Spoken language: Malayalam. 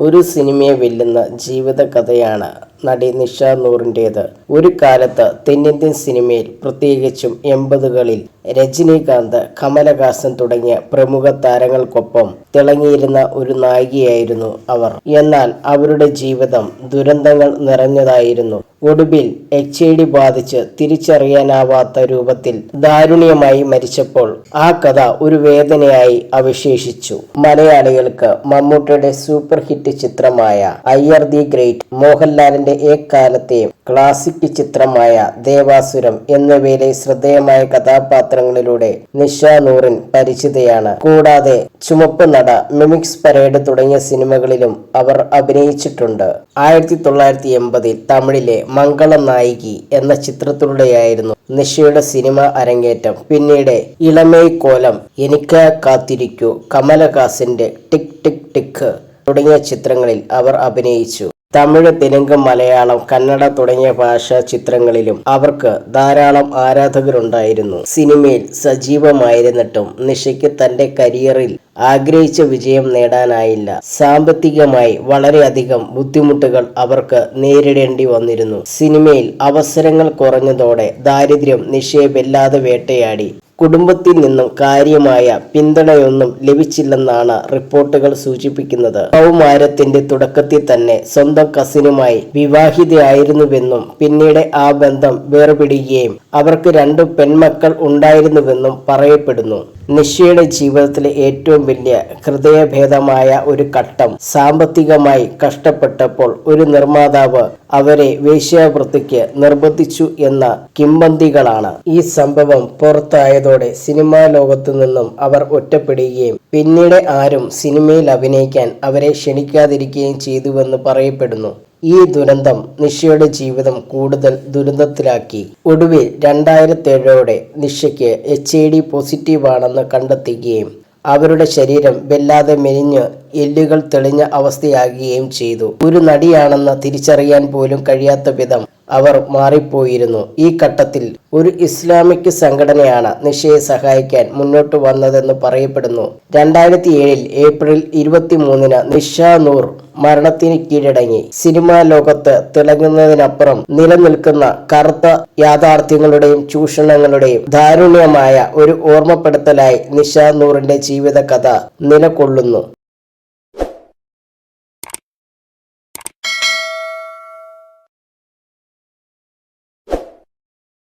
ഒരു സിനിമയെ വെല്ലുന്ന ജീവിതകഥയാണ് നടി നിഷ നൂറിൻ്റേത്. ഒരു കാലത്ത് തെന്നിന്ത്യൻ സിനിമയിൽ, പ്രത്യേകിച്ചും 80കളിൽ രജനീകാന്ത്, കമലഹാസൻ തുടങ്ങിയ പ്രമുഖ താരങ്ങൾക്കൊപ്പം തിളങ്ങിയിരുന്ന ഒരു നായികയായിരുന്നു അവർ. എന്നാൽ അവരുടെ ജീവിതം ദുരന്തങ്ങൾ നിറഞ്ഞതായിരുന്നു. ഒടുവിൽ HIV ബാധിച്ച് തിരിച്ചറിയാനാവാത്ത രൂപത്തിൽ ദാരുണ്യമായി മരിച്ചപ്പോൾ ആ കഥ ഒരു വേദനയായി അവശേഷിച്ചു. മലയാളികൾക്ക് മമ്മൂട്ടിയുടെ സൂപ്പർ ഹിറ്റ് ചിത്രമായ അയ്യർ ദി ഗ്രേറ്റ്, മോഹൻലാലിന്റെ എക്കാലത്തെയും ക്ലാസിക് ചിത്രമായ ദേവാസുരം എന്നിവയിലെ ശ്രദ്ധേയമായ കഥാപാത്രങ്ങളിലൂടെ നിഷ നൂറിൻ പരിചിതയാണ്. കൂടാതെ ചുമപ്പ് നട, മിമിക്സ് പരേഡ് തുടങ്ങിയ സിനിമകളിലും അവർ അഭിനയിച്ചിട്ടുണ്ട്. 1980 തമിഴിലെ മംഗളം നായികി എന്ന ചിത്രത്തിലൂടെയായിരുന്നു നിഷയുടെ സിനിമ അരങ്ങേറ്റം. പിന്നീട് ഇളമേയ് കോലം, എനിക്ക് കാത്തിരിക്കൂ, കമലഹാസന്റെ ടിക് ടിക് ടിക് തുടങ്ങിയ ചിത്രങ്ങളിൽ അവർ അഭിനയിച്ചു. തമിഴ്, തെലുങ്ക്, മലയാളം, കന്നഡ തുടങ്ങിയ ഭാഷാ ചിത്രങ്ങളിലും അവർക്ക് ധാരാളം ആരാധകരുണ്ടായിരുന്നു. സിനിമയിൽ സജീവമായിരുന്നിട്ടും നിഷയ്ക്ക് തന്റെ കരിയറിൽ ആഗ്രഹിച്ച വിജയം നേടാനായില്ല. സാമ്പത്തികമായി വളരെയധികം ബുദ്ധിമുട്ടുകൾ അവർക്ക് നേരിടേണ്ടി വന്നിരുന്നു. സിനിമയിൽ അവസരങ്ങൾ കുറഞ്ഞതോടെ ദാരിദ്ര്യം നിഷയെ വല്ലാതെ വേട്ടയാടി. കുടുംബത്തിൽ നിന്നും കാര്യമായ പിന്തുണയൊന്നും ലഭിച്ചില്ലെന്നാണ് റിപ്പോർട്ടുകൾ സൂചിപ്പിക്കുന്നത്. കൗമാരത്തിന്റെ തുടക്കത്തിൽ തന്നെ സ്വന്തം കസിനുമായി വിവാഹിതയായിരുന്നുവെന്നും പിന്നീട് ആ ബന്ധം വേർപിടിയുകയും അവർക്ക് 2 പെൺമക്കൾ ഉണ്ടായിരുന്നുവെന്നും പറയപ്പെടുന്നു. നിഷയുടെ ജീവിതത്തിലെ ഏറ്റവും വലിയ ഹൃദയഭേദമായ ഒരു ഘട്ടം സാമ്പത്തികമായി കഷ്ടപ്പെട്ടപ്പോൾ ഒരു നിർമ്മാതാവ് അവരെ വേശ്യാവൃത്തിക്ക് നിർബന്ധിച്ചു എന്ന കിംവദന്തികളാണ്. ഈ സംഭവം പുറത്തായതോടെ സിനിമാ ലോകത്തു നിന്നും അവർ ഒറ്റപ്പെടുകയും പിന്നീട് ആരും സിനിമയിൽ അഭിനയിക്കാൻ അവരെ ക്ഷണിക്കാതിരിക്കുകയും ചെയ്തുവെന്ന് പറയപ്പെടുന്നു. ഈ ദുരന്തം നിഷയുടെ ജീവിതം കൂടുതൽ ദുരന്തത്തിലാക്കി. ഒടുവിൽ 2007 നിഷയ്ക്ക് HIV പോസിറ്റീവാണെന്ന് കണ്ടെത്തുകയും അവരുടെ ശരീരം വല്ലാതെ മെലിഞ്ഞ് എല്ലുകൾ തെളിഞ്ഞ അവസ്ഥയാകുകയും ചെയ്തു. ഒരു നടിയാണെന്ന് തിരിച്ചറിയാൻ പോലും കഴിയാത്ത വിധം അവർ മാറിപ്പോയിരുന്നു. ഈ ഘട്ടത്തിൽ ഒരു ഇസ്ലാമിക് സംഘടനയാണ് നിഷയെ സഹായിക്കാൻ മുന്നോട്ട് വന്നതെന്ന് പറയപ്പെടുന്നു. 2007 ഏപ്രിൽ 23 നിഷ നൂർ മരണത്തിന് കീഴടങ്ങി. സിനിമാ ലോകത്ത് തിളങ്ങുന്നതിനപ്പുറം നിലനിൽക്കുന്ന കറുത്ത യാഥാർത്ഥ്യങ്ങളുടെയും ചൂഷണങ്ങളുടെയും ദാരുണ്യമായ ഒരു ഓർമ്മപ്പെടുത്തലായി നിഷ നൂറിന്റെ ജീവിതകഥ നിലകൊള്ളുന്നു.